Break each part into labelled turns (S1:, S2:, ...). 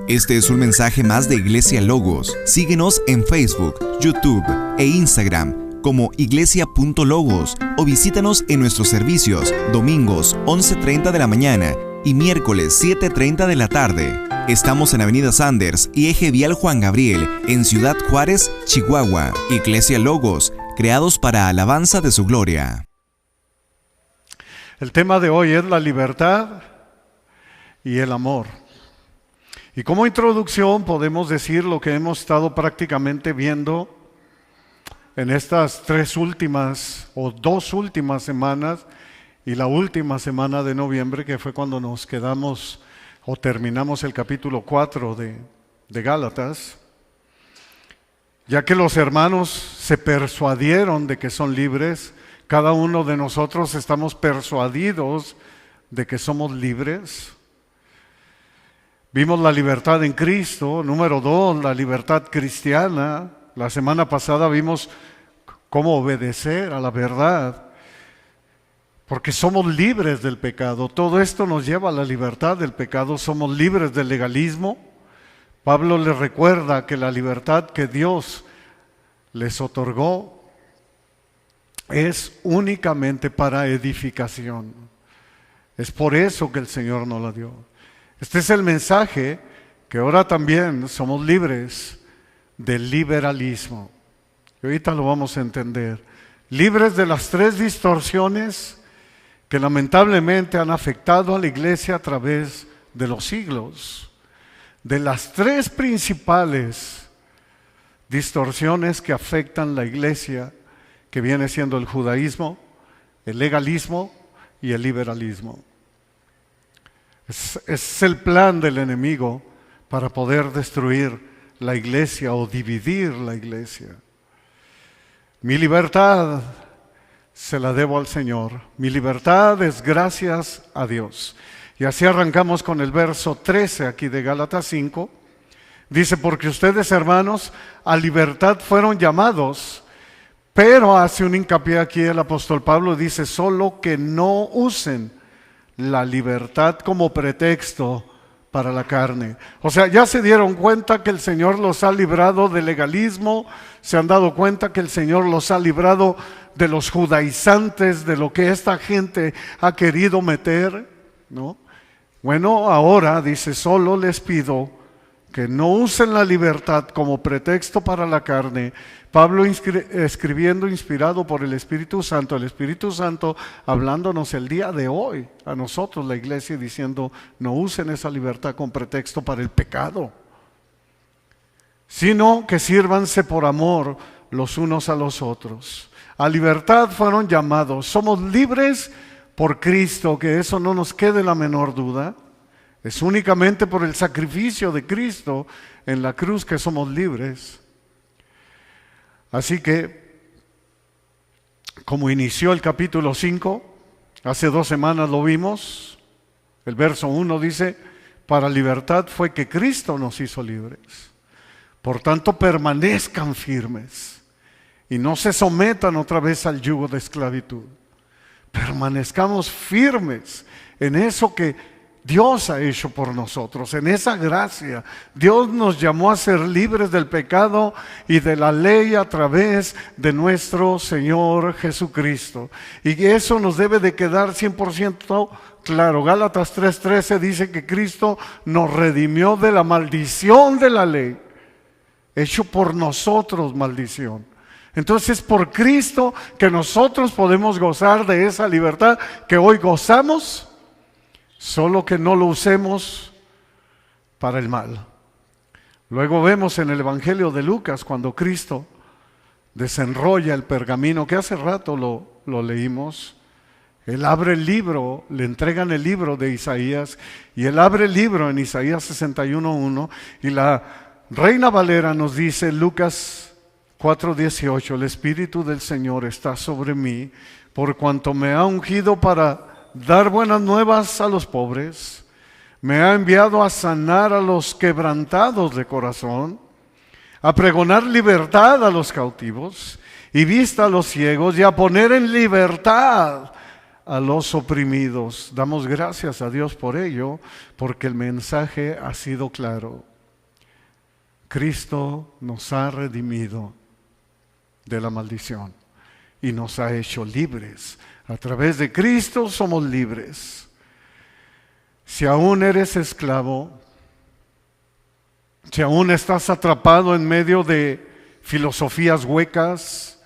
S1: Este es un mensaje más de Iglesia Logos. Síguenos en Facebook, YouTube e Instagram como iglesia.logos o visítanos en nuestros servicios domingos 11:30 de la mañana y miércoles 7:30 de la tarde. Estamos en Avenida Sanders y Eje Vial Juan Gabriel, en Ciudad Juárez, Chihuahua. Iglesia Logos, creados para alabanza de su gloria.
S2: El tema de hoy es la libertad y el amor. Y como introducción podemos decir lo que hemos estado prácticamente viendo en estas 3 últimas o 2 últimas semanas y la última semana de noviembre, que fue cuando nos quedamos o terminamos el capítulo 4 de Gálatas, ya que los hermanos se persuadieron de que son libres. Cada uno de nosotros estamos persuadidos de que somos libres. Vimos la libertad en Cristo. Número 2, la libertad cristiana. La semana pasada vimos cómo obedecer a la verdad, porque somos libres del pecado. Todo esto nos lleva a la libertad del pecado. Somos libres del legalismo. Pablo les recuerda que la libertad que Dios les otorgó es únicamente para edificación. Es por eso que el Señor nos la dio. Este es el mensaje, que ahora también somos libres del liberalismo. Y ahorita lo vamos a entender. Libres de las 3 distorsiones que lamentablemente han afectado a la iglesia a través de los siglos. De las 3 principales distorsiones que afectan la iglesia, que viene siendo el judaísmo, el legalismo y el liberalismo. Es el plan del enemigo para poder destruir la iglesia o dividir la iglesia. Mi libertad se la debo al Señor. Mi libertad es gracias a Dios. Y así arrancamos con el verso 13 aquí de Gálatas 5. Dice, porque ustedes, hermanos, a libertad fueron llamados, pero hace un hincapié aquí el apóstol Pablo, dice, solo que no usen la libertad como pretexto para la carne. O sea, ya se dieron cuenta que el Señor los ha librado del legalismo, se han dado cuenta que el Señor los ha librado de los judaizantes, de lo que esta gente ha querido meter, ¿no? Bueno, ahora dice, solo les pido que no usen la libertad como pretexto para la carne. Pablo escribiendo inspirado por el Espíritu Santo hablándonos el día de hoy a nosotros, la iglesia, diciendo, no usen esa libertad como pretexto para el pecado, sino que sírvanse por amor los unos a los otros. A libertad fueron llamados, somos libres por Cristo, que eso no nos quede la menor duda. Es únicamente por el sacrificio de Cristo en la cruz que somos libres. Así que, como inició el capítulo 5, hace 2 semanas lo vimos, el verso 1 dice, para libertad fue que Cristo nos hizo libres. Por tanto, permanezcan firmes y no se sometan otra vez al yugo de esclavitud. Permanezcamos firmes en eso que Dios ha hecho por nosotros, en esa gracia. Dios nos llamó a ser libres del pecado y de la ley a través de nuestro Señor Jesucristo. Y eso nos debe de quedar 100% claro. Gálatas 3:13 dice que Cristo nos redimió de la maldición de la ley, hecho por nosotros maldición. Entonces, por Cristo que nosotros podemos gozar de esa libertad que hoy gozamos, solo que no lo usemos para el mal. Luego vemos en el Evangelio de Lucas cuando Cristo desenrolla el pergamino, que hace rato lo leímos. Él abre el libro, le entregan el libro de Isaías, y él abre el libro en Isaías 61:1, y la Reina Valera nos dice, Lucas 4:18, el Espíritu del Señor está sobre mí, por cuanto me ha ungido para dar buenas nuevas a los pobres, me ha enviado a sanar a los quebrantados de corazón, a pregonar libertad a los cautivos y vista a los ciegos, y a poner en libertad a los oprimidos. Damos gracias a Dios por ello, porque el mensaje ha sido claro. Cristo nos ha redimido de la maldición y nos ha hecho libres. A través de Cristo somos libres. Si aún eres esclavo, si aún estás atrapado en medio de filosofías huecas,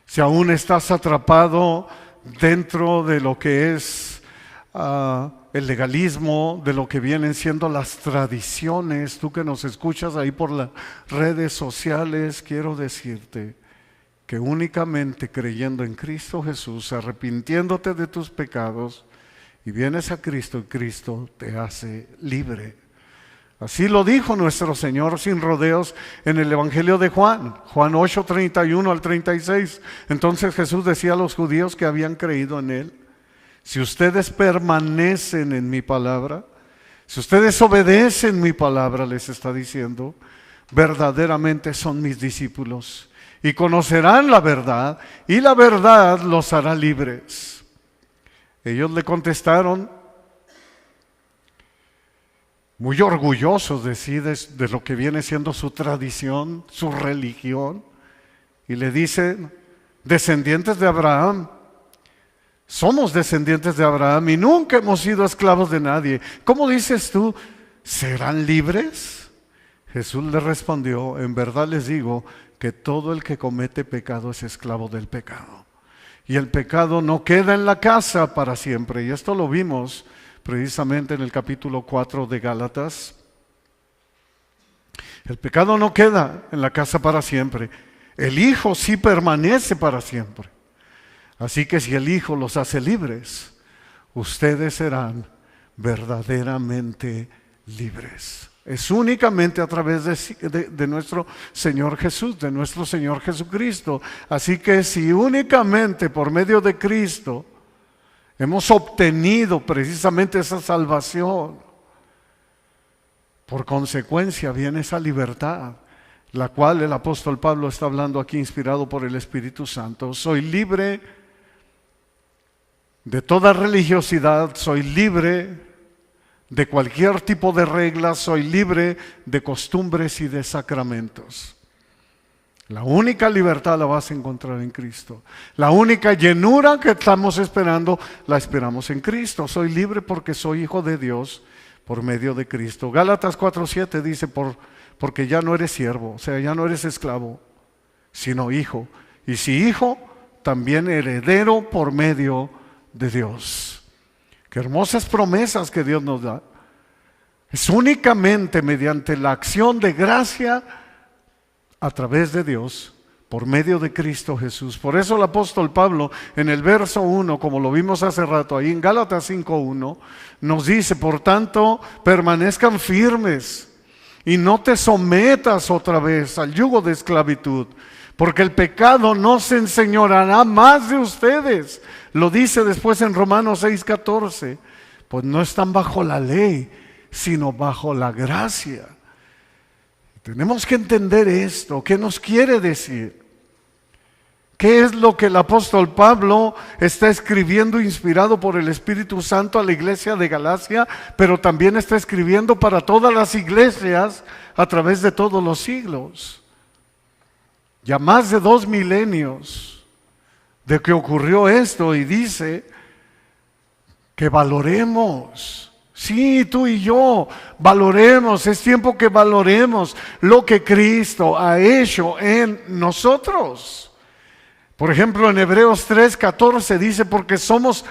S2: si aún estás atrapado dentro de lo que es el legalismo, de lo que vienen siendo las tradiciones, tú que nos escuchas ahí por las redes sociales, quiero decirte que únicamente creyendo en Cristo Jesús, arrepintiéndote de tus pecados, y vienes a Cristo, y Cristo te hace libre. Así lo dijo nuestro Señor sin rodeos en el Evangelio de Juan, Juan 8, 31 al 36. Entonces Jesús decía a los judíos que habían creído en Él: si ustedes permanecen en mi palabra, si ustedes obedecen mi palabra, les está diciendo, verdaderamente son mis discípulos y conocerán la verdad, y la verdad los hará libres. Ellos le contestaron, muy orgullosos de lo que viene siendo su tradición, su religión, y le dicen, descendientes de Abraham, somos descendientes de Abraham y nunca hemos sido esclavos de nadie. ¿Cómo dices tú, serán libres? Jesús le respondió, en verdad les digo que todo el que comete pecado es esclavo del pecado. Y el pecado no queda en la casa para siempre. Y esto lo vimos precisamente en el capítulo 4 de Gálatas. El pecado no queda en la casa para siempre. El Hijo sí permanece para siempre. Así que si el Hijo los hace libres, ustedes serán verdaderamente libres. Es únicamente a través de nuestro Señor Jesús, de nuestro Señor Jesucristo. Así que si únicamente por medio de Cristo hemos obtenido precisamente esa salvación, por consecuencia viene esa libertad, la cual el apóstol Pablo está hablando aquí, inspirado por el Espíritu Santo. Soy libre de toda religiosidad, soy libre de cualquier tipo de reglas, soy libre de costumbres y de sacramentos. La única libertad la vas a encontrar en Cristo. La única llenura que estamos esperando, la esperamos en Cristo. Soy libre porque soy hijo de Dios por medio de Cristo. Gálatas 4:7 dice, porque ya no eres siervo, o sea, ya no eres esclavo, sino hijo. Y si hijo, también heredero por medio de Dios. Qué hermosas promesas que Dios nos da. Es únicamente mediante la acción de gracia a través de Dios, por medio de Cristo Jesús. Por eso el apóstol Pablo en el verso 1, como lo vimos hace rato ahí en Gálatas 5:1, nos dice, por tanto, permanezcan firmes y no te sometas otra vez al yugo de esclavitud, porque el pecado no se enseñoreará más de ustedes. Lo dice después en Romanos 6:14, pues no están bajo la ley, sino bajo la gracia. Tenemos que entender esto. ¿Qué nos quiere decir? ¿Qué es lo que el apóstol Pablo está escribiendo inspirado por el Espíritu Santo a la iglesia de Galacia, pero también está escribiendo para todas las iglesias a través de todos los siglos? Ya más de 2 milenios de que ocurrió esto, y dice que valoremos, sí, tú y yo, valoremos, es tiempo que valoremos lo que Cristo ha hecho en nosotros. Por ejemplo, en Hebreos 3:14 dice, porque somos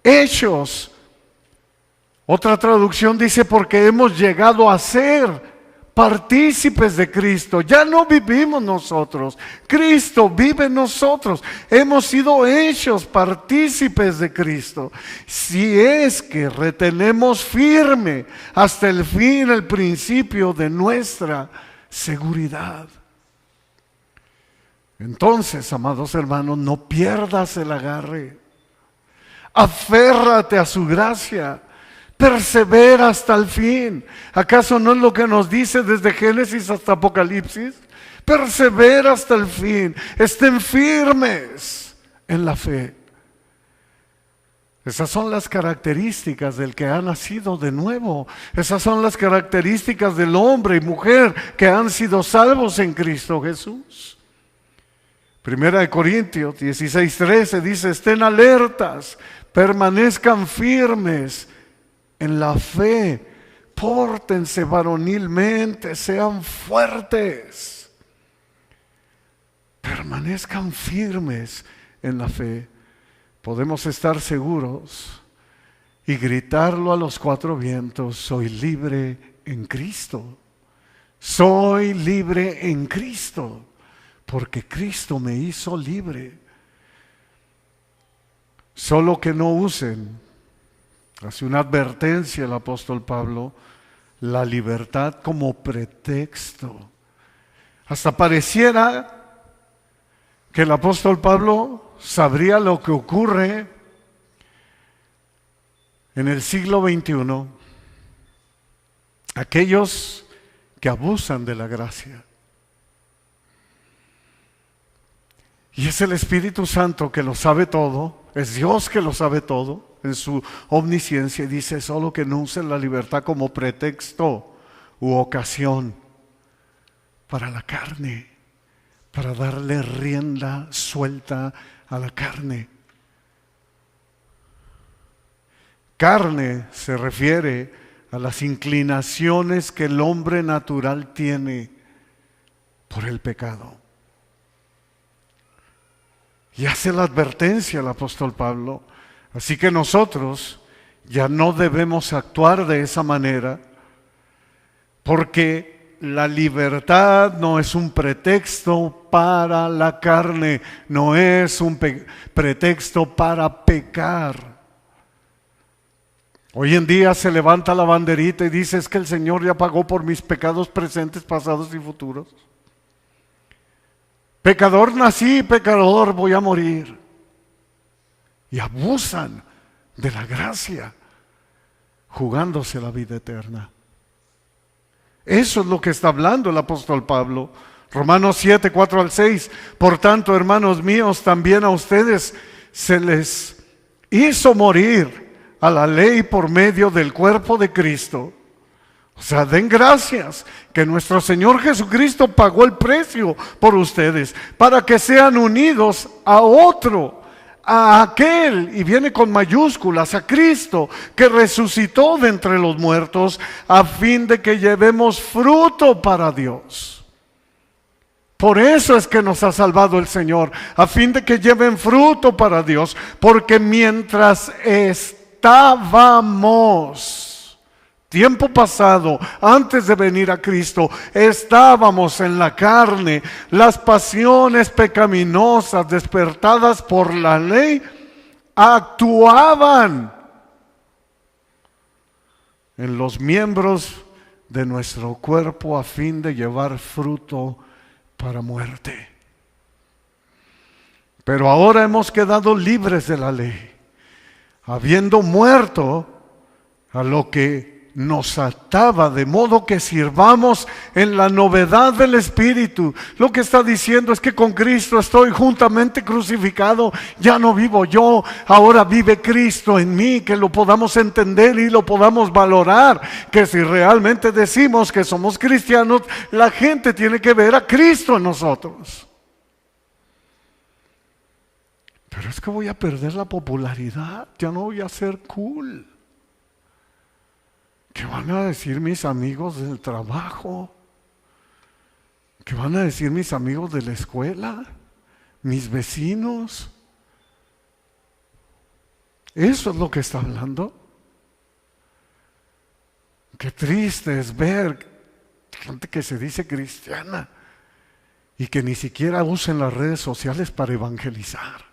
S2: hechos. Otra traducción dice, porque hemos llegado a ser partícipes de Cristo. Ya no vivimos nosotros, Cristo vive en nosotros. Hemos sido hechos partícipes de Cristo, si es que retenemos firme hasta el fin el principio de nuestra seguridad. Entonces, amados hermanos, no pierdas el agarre, aférrate a su gracia. Persevera hasta el fin. ¿Acaso no es lo que nos dice desde Génesis hasta Apocalipsis? Persevera hasta el fin. Estén firmes en la fe. Esas son las características del que ha nacido de nuevo. Esas son las características del hombre y mujer que han sido salvos en Cristo Jesús. Primera de Corintios 16:13 dice: estén alertas, permanezcan firmes en la fe, pórtense varonilmente, sean fuertes. Permanezcan firmes en la fe. Podemos estar seguros y gritarlo a los cuatro vientos: soy libre en Cristo. Soy libre en Cristo, porque Cristo me hizo libre. Solo que no usen, hace una advertencia el apóstol Pablo, la libertad como pretexto. Hasta pareciera que el apóstol Pablo sabría lo que ocurre en el siglo XXI. Aquellos que abusan de la gracia. Y es el Espíritu Santo que lo sabe todo, es Dios que lo sabe todo en su omnisciencia, y dice: solo que no usen la libertad como pretexto u ocasión para la carne, para darle rienda suelta a la carne. Carne se refiere a las inclinaciones que el hombre natural tiene por el pecado. Y hace la advertencia el apóstol Pablo. Así que nosotros ya no debemos actuar de esa manera, porque la libertad no es un pretexto para la carne, no es un pretexto para pecar. Hoy en día se levanta la banderita y dice: es que el Señor ya pagó por mis pecados presentes, pasados y futuros. Pecador nací, pecador voy a morir. Y abusan de la gracia, jugándose la vida eterna. Eso es lo que está hablando el apóstol Pablo. Romanos 7, 4 al 6. Por tanto, hermanos míos, también a ustedes se les hizo morir a la ley por medio del cuerpo de Cristo. O sea, den gracias que nuestro Señor Jesucristo pagó el precio por ustedes, para que sean unidos a otro, a aquel, y viene con mayúsculas, a Cristo, que resucitó de entre los muertos, a fin de que llevemos fruto para Dios. Por eso es que nos ha salvado el Señor, a fin de que lleven fruto para Dios, porque mientras estábamos, tiempo pasado, antes de venir a Cristo, estábamos en la carne, las pasiones pecaminosas despertadas por la ley actuaban en los miembros de nuestro cuerpo a fin de llevar fruto para muerte. Pero ahora hemos quedado libres de la ley, habiendo muerto a lo que nos ataba, de modo que sirvamos en la novedad del Espíritu. Lo que está diciendo es que con Cristo estoy juntamente crucificado. Ya no vivo yo, ahora vive Cristo en mí. Que lo podamos entender y lo podamos valorar, que si realmente decimos que somos cristianos, la gente tiene que ver a Cristo en nosotros. Pero es que voy a perder la popularidad, ya no voy a ser cool. ¿Qué van a decir mis amigos del trabajo? ¿Qué van a decir mis amigos de la escuela? ¿Mis vecinos? Eso es lo que está hablando. Qué triste es ver gente que se dice cristiana y que ni siquiera usen las redes sociales para evangelizar.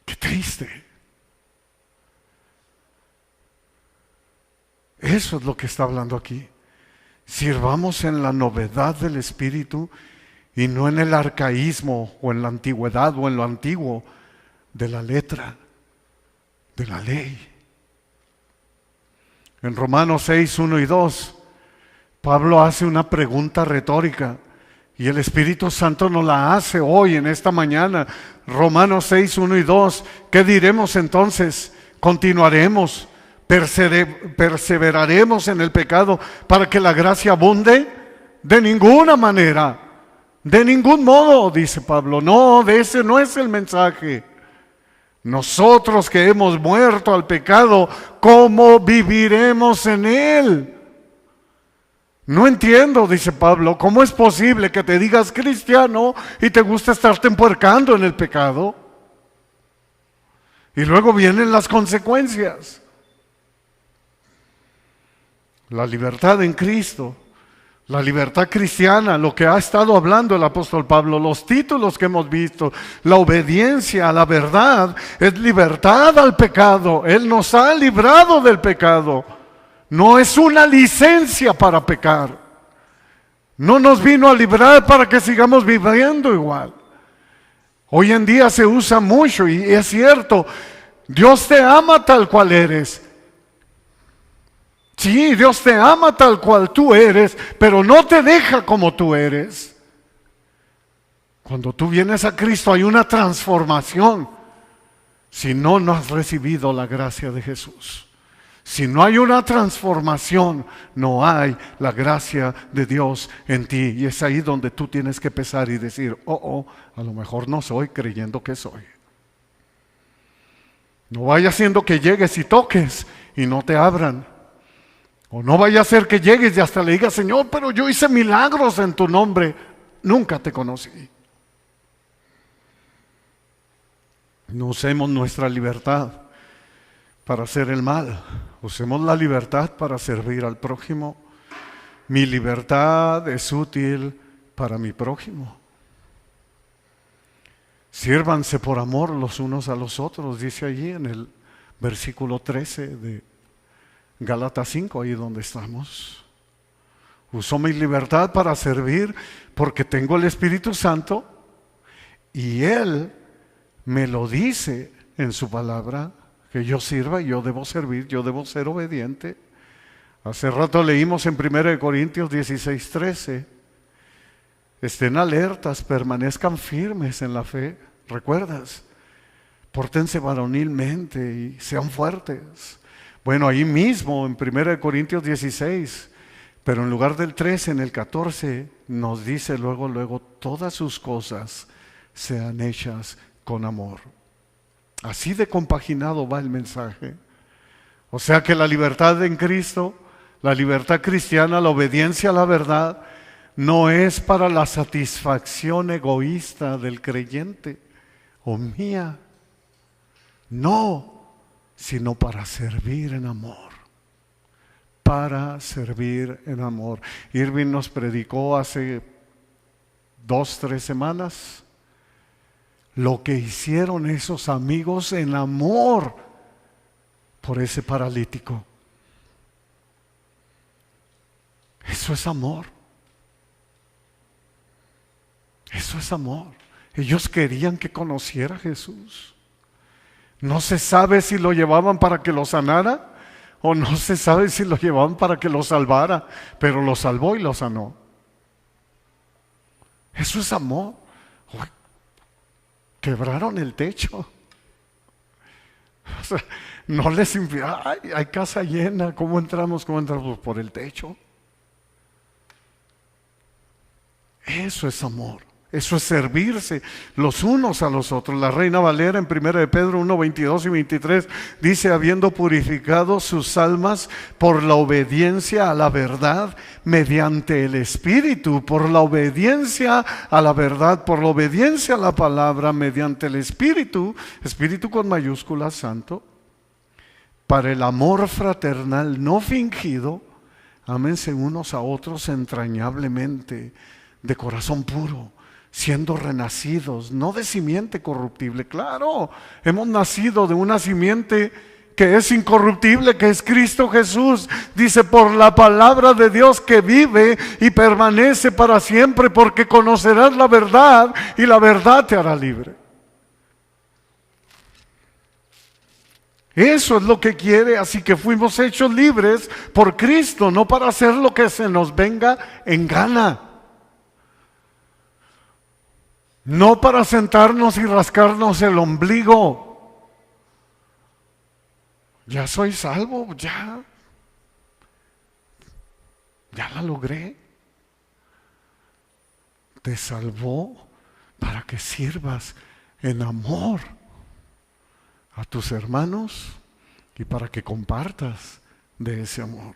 S2: Qué triste. Eso es lo que está hablando aquí. Sirvamos en la novedad del Espíritu y no en el arcaísmo o en la antigüedad o en lo antiguo de la letra, de la ley. En Romanos 6, 1 y 2, Pablo hace una pregunta retórica Y el Espíritu Santo nos la hace hoy, en esta mañana. Romanos 6, 1 y 2. ¿Qué diremos entonces? ¿Continuaremos? ¿Perseveraremos en el pecado para que la gracia abunde? De ninguna manera. De ningún modo, dice Pablo. No, de ese no es el mensaje. Nosotros que hemos muerto al pecado, ¿cómo viviremos en él? No entiendo, dice Pablo, ¿cómo es posible que te digas cristiano y te gusta estarte empuercando en el pecado? Y luego vienen las consecuencias. La libertad en Cristo, la libertad cristiana, lo que ha estado hablando el apóstol Pablo, los títulos que hemos visto, la obediencia a la verdad, es libertad al pecado. Él nos ha librado del pecado. No es una licencia para pecar. No nos vino a librar para que sigamos viviendo igual. Hoy en día se usa mucho y es cierto, Dios te ama tal cual eres. Sí, Dios te ama tal cual tú eres, pero no te deja como tú eres. Cuando tú vienes a Cristo hay una transformación. Si no, no has recibido la gracia de Jesús. Si no hay una transformación, no hay la gracia de Dios en ti. Y es ahí donde tú tienes que pesar y decir, a lo mejor no soy creyendo que soy. No vaya siendo que llegues y toques y no te abran. O no vaya a ser que llegues y hasta le digas, Señor, pero yo hice milagros en tu nombre. Nunca te conocí. No usemos nuestra libertad para hacer el mal. Usemos la libertad para servir al prójimo. Mi libertad es útil para mi prójimo. Siérvanse por amor los unos a los otros, dice allí en el versículo 13 de Gálatas 5, ahí donde estamos. Uso mi libertad para servir porque tengo el Espíritu Santo y Él me lo dice en su palabra, que yo sirva y yo debo servir, yo debo ser obediente. Hace rato leímos en 1 Corintios 16, 13, estén alertas, permanezcan firmes en la fe. ¿Recuerdas? Pórtense varonilmente y sean fuertes. Bueno, ahí mismo en 1 Corintios 16, pero en lugar del 13, en el 14, nos dice luego, todas sus cosas sean hechas con amor. Así de compaginado va el mensaje. O sea que la libertad en Cristo, la libertad cristiana, la obediencia a la verdad, no es para la satisfacción egoísta del creyente o mía. No, sino para servir en amor. Para servir en amor. Irving nos predicó hace 2-3 semanas lo que hicieron esos amigos en amor por ese paralítico. Eso es amor. Eso es amor. Ellos querían que conociera a Jesús. No se sabe si lo llevaban para que lo sanara o no se sabe si lo llevaban para que lo salvara, pero lo salvó y lo sanó. Eso es amor. Quebraron el techo. O sea, no les hay casa llena, ¿cómo entramos? Pues por el techo. Eso es amor. Eso es servirse los unos a los otros. La Reina Valera en 1 de Pedro 1, 22 y 23 dice, habiendo purificado sus almas por la obediencia a la verdad mediante el Espíritu, por la obediencia a la verdad, por la obediencia a la palabra mediante el Espíritu, Espíritu con mayúscula, santo, para el amor fraternal no fingido, ámense unos a otros entrañablemente, de corazón puro, siendo renacidos, no de simiente corruptible. Claro, hemos nacido de una simiente que es incorruptible, que es Cristo Jesús. Dice, por la palabra de Dios que vive y permanece para siempre, porque conocerás la verdad y la verdad te hará libre. Eso es lo que quiere, así que fuimos hechos libres por Cristo, no para hacer lo que se nos venga en gana. No para sentarnos y rascarnos el ombligo. Ya soy salvo, ya la logré. Te salvó para que sirvas en amor a tus hermanos y para que compartas de ese amor,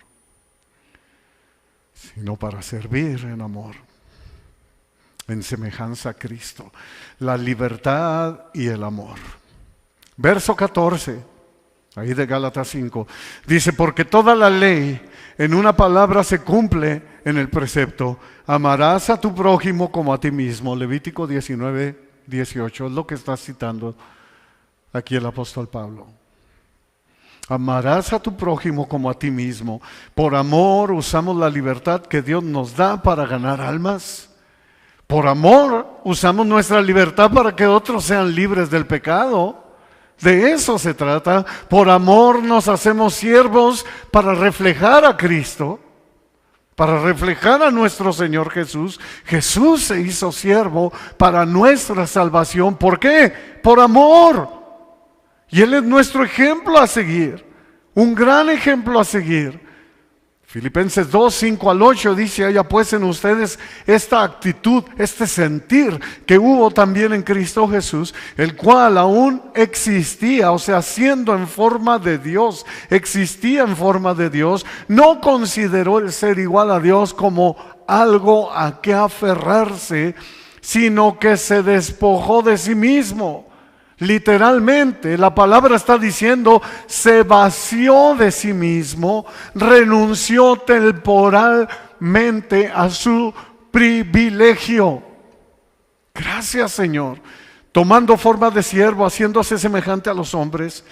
S2: sino para servir en amor, en semejanza a Cristo. La libertad y el amor. Verso 14, ahí de Gálatas 5, dice: porque toda la ley en una palabra se cumple en el precepto: amarás a tu prójimo como a ti mismo. Levítico 19:18 es lo que está citando aquí el apóstol Pablo. Amarás a tu prójimo como a ti mismo. Por amor usamos la libertad que Dios nos da para ganar almas. Por amor usamos nuestra libertad para que otros sean libres del pecado. De eso se trata. Por amor nos hacemos siervos para reflejar a Cristo, para reflejar a nuestro Señor Jesús. Jesús se hizo siervo para nuestra salvación. ¿Por qué? Por amor. Y Él es nuestro ejemplo a seguir, un gran ejemplo a seguir. Filipenses 2:5-8 dice: haya pues en ustedes esta actitud, este sentir que hubo también en Cristo Jesús, el cual aún existía, o sea, siendo en forma de Dios, existía en forma de Dios, no consideró el ser igual a Dios como algo a que aferrarse, sino que se despojó de sí mismo. Literalmente, la palabra está diciendo, se vació de sí mismo, renunció temporalmente a su privilegio. Gracias, Señor. Tomando forma de siervo, haciéndose semejante a los hombres,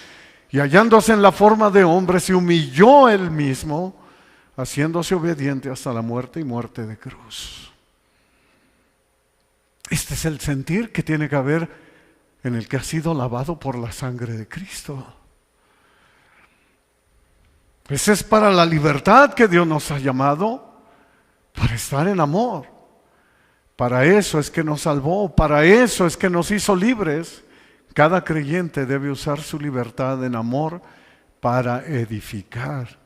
S2: y hallándose en la forma de hombre, se humilló él mismo, haciéndose obediente hasta la muerte y muerte de cruz. Este es el sentir que tiene que haber en el que ha sido lavado por la sangre de Cristo. Ese es para la libertad que Dios nos ha llamado, para estar en amor. Para eso es que nos salvó, para eso es que nos hizo libres. Cada creyente debe usar su libertad en amor para edificar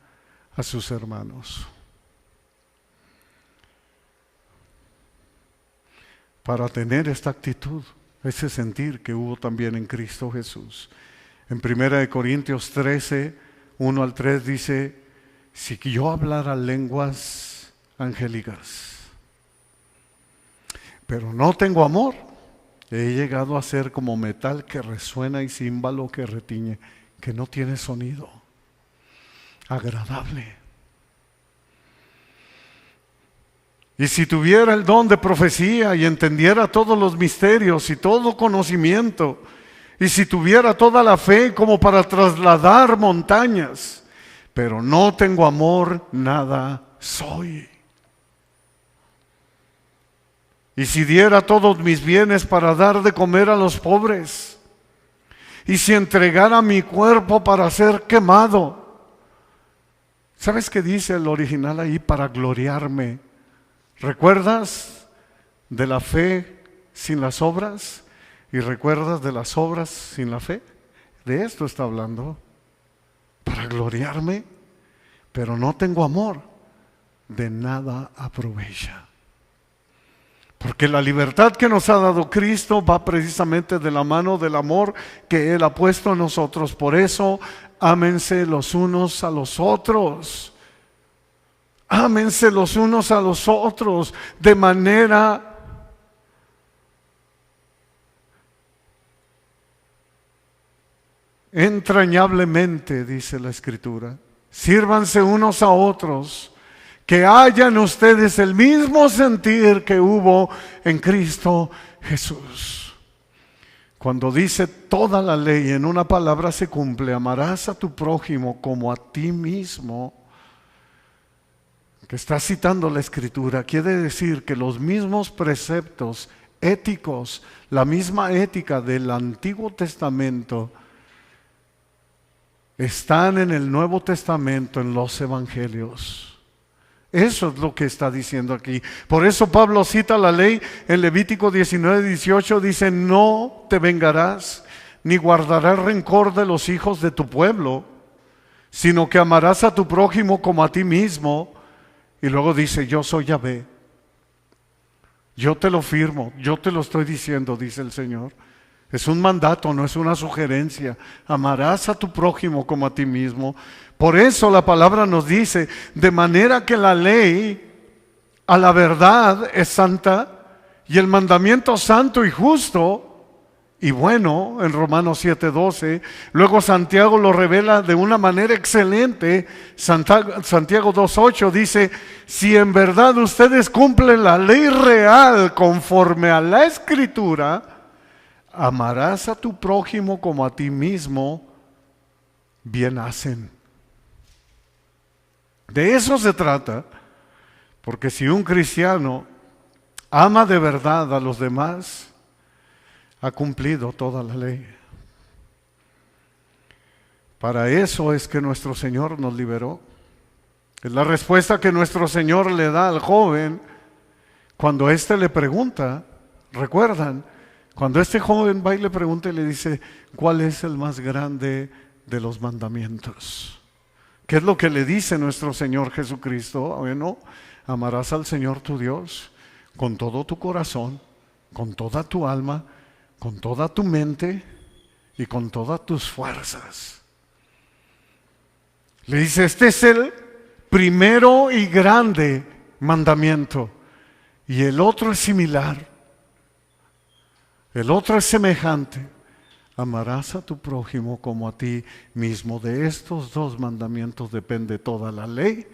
S2: a sus hermanos. Para tener esta actitud, ese sentir que hubo también en Cristo Jesús. En 1 Corintios 13:1-3 dice: si yo hablara lenguas angélicas, pero no tengo amor, he llegado a ser como metal que resuena y címbalo que retiñe, que no tiene sonido agradable. Y si tuviera el don de profecía y entendiera todos los misterios y todo conocimiento, y si tuviera toda la fe como para trasladar montañas, pero no tengo amor, nada soy. Y si diera todos mis bienes para dar de comer a los pobres, y si entregara mi cuerpo para ser quemado, ¿sabes qué dice el original ahí? Para gloriarme. ¿Recuerdas de la fe sin las obras? ¿Y recuerdas de las obras sin la fe? De esto está hablando. Para gloriarme, pero no tengo amor, de nada aprovecha. Porque la libertad que nos ha dado Cristo va precisamente de la mano del amor que Él ha puesto en nosotros. Por eso, ámense los unos a los otros. Ámense los unos a los otros de manera entrañablemente, dice la Escritura. Sírvanse unos a otros, que hayan ustedes el mismo sentir que hubo en Cristo Jesús. Cuando dice toda la ley en una palabra se cumple: amarás a tu prójimo como a ti mismo, que está citando la Escritura, quiere decir que los mismos preceptos éticos, la misma ética del Antiguo Testamento, están en el Nuevo Testamento, en los Evangelios. Eso es lo que está diciendo aquí. Por eso Pablo cita la ley en Levítico 19:18, dice: no te vengarás, ni guardarás rencor de los hijos de tu pueblo, sino que amarás a tu prójimo como a ti mismo. Y luego dice: yo soy Yahvé. Yo te lo firmo, yo te lo estoy diciendo, dice el Señor. Es un mandato, no es una sugerencia. Amarás a tu prójimo como a ti mismo. Por eso la palabra nos dice: de manera que la ley a la verdad es santa, y el mandamiento santo y justo y bueno, en Romanos 7:12. Luego Santiago lo revela de una manera excelente. Santiago 2:8 dice: si en verdad ustedes cumplen la ley real conforme a la Escritura, amarás a tu prójimo como a ti mismo, bien hacen. De eso se trata, porque si un cristiano ama de verdad a los demás, ha cumplido toda la ley. Para eso es que nuestro Señor nos liberó. Es la respuesta que nuestro Señor le da al joven cuando éste le pregunta. ¿Recuerdan? Cuando este joven va y le pregunta y le dice: ¿cuál es el más grande de los mandamientos? ¿Qué es lo que le dice nuestro Señor Jesucristo? Bueno, amarás al Señor tu Dios con todo tu corazón, con toda tu alma, con toda tu mente y con todas tus fuerzas. Le dice: este es el primero y grande mandamiento, y el otro es similar, el otro es semejante: amarás a tu prójimo como a ti mismo. De estos dos mandamientos depende toda la ley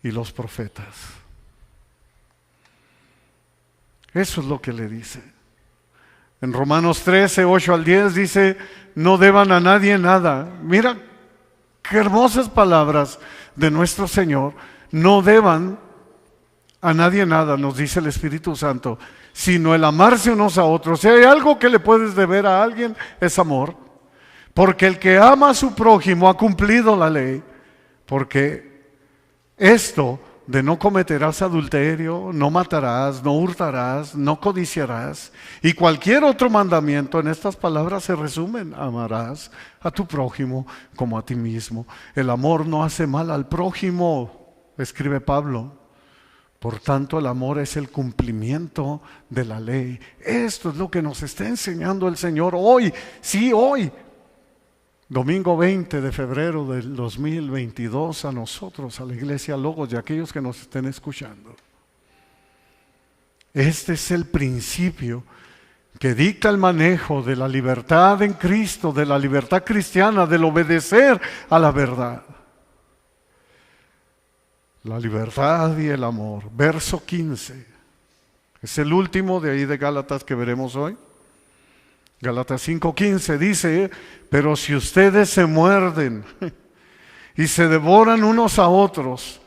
S2: y los profetas. Eso es lo que le dice. En Romanos 13:8-10 dice: no deban a nadie nada. Mira qué hermosas palabras de nuestro Señor. No deban a nadie nada, nos dice el Espíritu Santo, sino el amarse unos a otros. Si hay algo que le puedes deber a alguien, es amor. Porque el que ama a su prójimo ha cumplido la ley. Porque esto de no cometerás adulterio, no matarás, no hurtarás, no codiciarás, y cualquier otro mandamiento, en estas palabras se resumen: amarás a tu prójimo como a ti mismo. El amor no hace mal al prójimo, escribe Pablo. Por tanto, el amor es el cumplimiento de la ley. Esto es lo que nos está enseñando el Señor hoy, sí, hoy. Domingo 20 de febrero del 2022, a nosotros, a la Iglesia Logos y a aquellos que nos estén escuchando. Este es el principio que dicta el manejo de la libertad en Cristo, de la libertad cristiana, del obedecer a la verdad. La libertad y el amor. Verso 15. Es el último de ahí de Gálatas que veremos hoy. Gálatas 5:15 dice: pero si ustedes se muerden y se devoran unos a otros,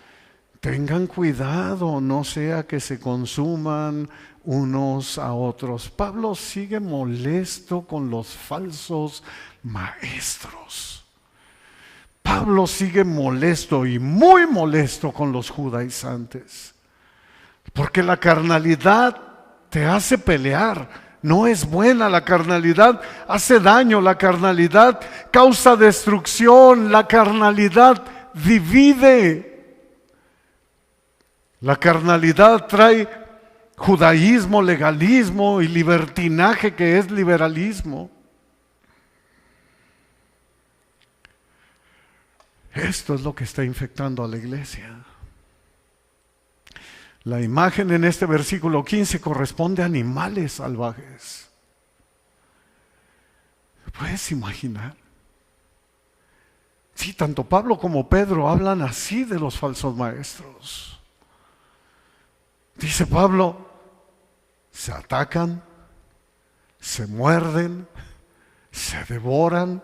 S2: tengan cuidado, no sea que se consuman unos a otros. Pablo sigue molesto con los falsos maestros. Pablo sigue molesto y muy molesto con los judaizantes, porque la carnalidad te hace pelear. No es buena, la carnalidad hace daño, la carnalidad causa destrucción, la carnalidad divide. La carnalidad trae judaísmo, legalismo y libertinaje, que es liberalismo. Esto es lo que está infectando a la iglesia. La imagen en este versículo 15 corresponde a animales salvajes. ¿Puedes imaginar? Sí, tanto Pablo como Pedro hablan así de los falsos maestros. Dice Pablo: se atacan, se muerden, se devoran.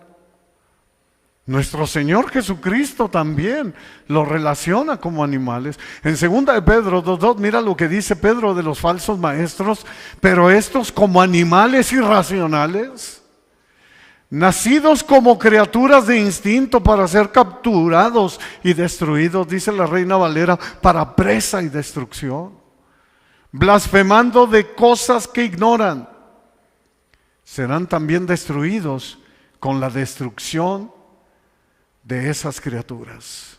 S2: Nuestro Señor Jesucristo también lo relaciona como animales. En 2 de Pedro 2:2, mira lo que dice Pedro de los falsos maestros: pero estos, como animales irracionales, nacidos como criaturas de instinto para ser capturados y destruidos, dice la Reina Valera, para presa y destrucción, blasfemando de cosas que ignoran, serán también destruidos con la destrucción de esas criaturas.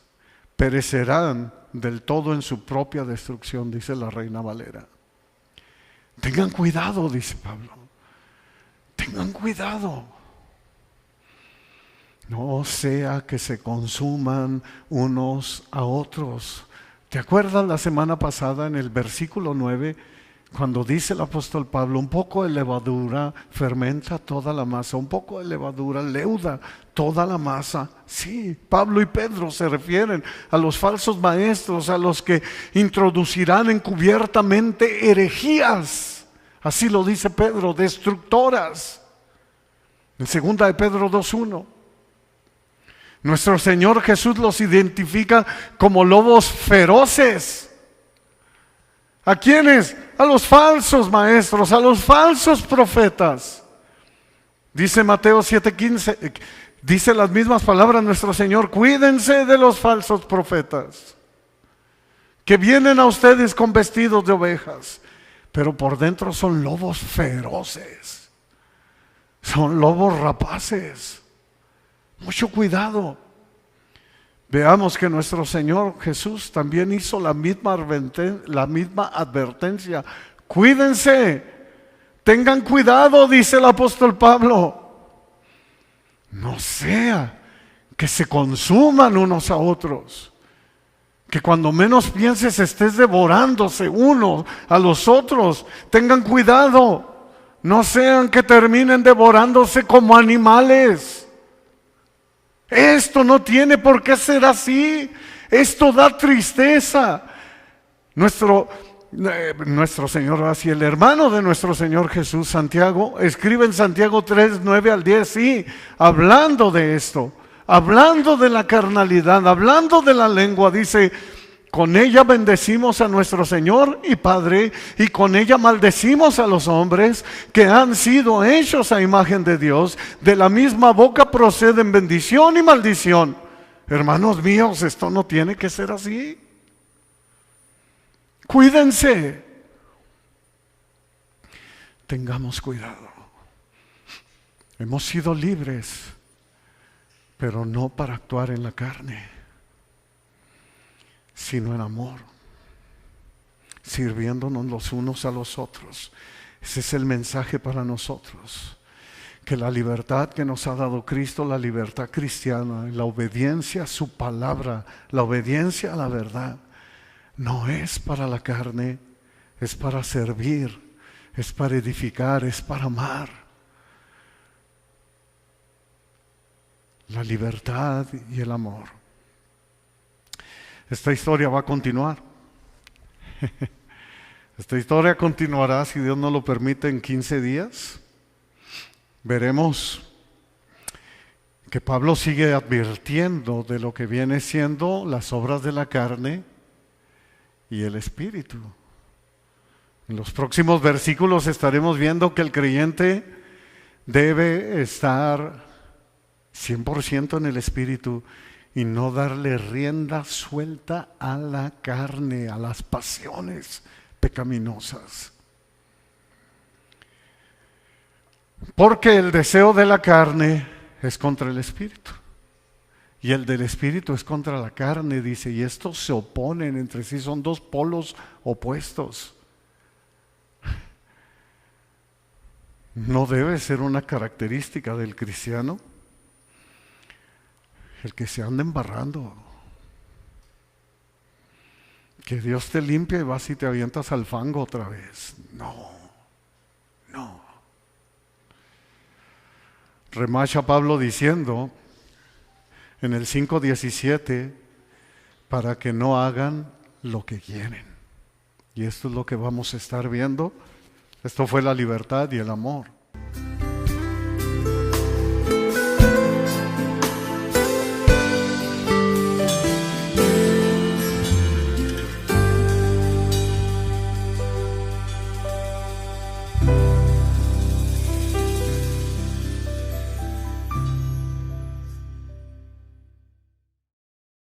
S2: Perecerán del todo en su propia destrucción, dice la Reina Valera. Tengan cuidado, dice Pablo. Tengan cuidado. No sea que se consuman unos a otros. ¿Te acuerdas la semana pasada en el versículo 9, cuando dice el apóstol Pablo, un poco de levadura fermenta toda la masa, un poco de levadura leuda toda la masa? Sí, Pablo y Pedro se refieren a los falsos maestros, a los que introducirán encubiertamente herejías. Así lo dice Pedro, destructoras. En 2 de Pedro 2:1. Nuestro Señor Jesús los identifica como lobos feroces. ¿A quiénes? A los falsos maestros, a los falsos profetas. Dice Mateo 7:15, dice las mismas palabras nuestro Señor: cuídense de los falsos profetas, que vienen a ustedes con vestidos de ovejas, pero por dentro son lobos feroces, son lobos rapaces. Mucho cuidado. Veamos que nuestro Señor Jesús también hizo la misma advertencia. Cuídense, tengan cuidado, dice el apóstol Pablo. No sea que se consuman unos a otros, que cuando menos pienses estés devorándose unos a los otros. Tengan cuidado, no sean que terminen devorándose como animales. Esto no tiene por qué ser así. Esto da tristeza. Nuestro Señor, así el hermano de nuestro Señor Jesús, Santiago, escribe en Santiago 3:9-10, sí, hablando de esto, hablando de la carnalidad, hablando de la lengua, dice: con ella bendecimos a nuestro Señor y Padre, y con ella maldecimos a los hombres que han sido hechos a imagen de Dios. De la misma boca proceden bendición y maldición. Hermanos míos, esto no tiene que ser así. Cuídense. Tengamos cuidado. Hemos sido libres, pero no para actuar en la carne, sino en amor, sirviéndonos los unos a los otros. Ese es el mensaje para nosotros, que la libertad que nos ha dado Cristo, la libertad cristiana, la obediencia a su palabra, la obediencia a la verdad, no es para la carne, es para servir, es para edificar, es para amar. La libertad y el amor. Esta historia va a continuar. Esta historia continuará, si Dios nos lo permite, en 15 días. Veremos que Pablo sigue advirtiendo de lo que viene siendo las obras de la carne y el espíritu. En los próximos versículos estaremos viendo que el creyente debe estar 100% en el espíritu y no darle rienda suelta a la carne, a las pasiones pecaminosas. Porque el deseo de la carne es contra el espíritu, y el del espíritu es contra la carne, dice, y estos se oponen entre sí, son dos polos opuestos. No debe ser una característica del cristiano el que se anda embarrando, que Dios te limpia y vas y te avientas al fango otra vez. No. Remacha Pablo diciendo en el 5:17, para que no hagan lo que quieren. Y esto es lo que vamos a estar viendo. Esto fue la libertad y el amor.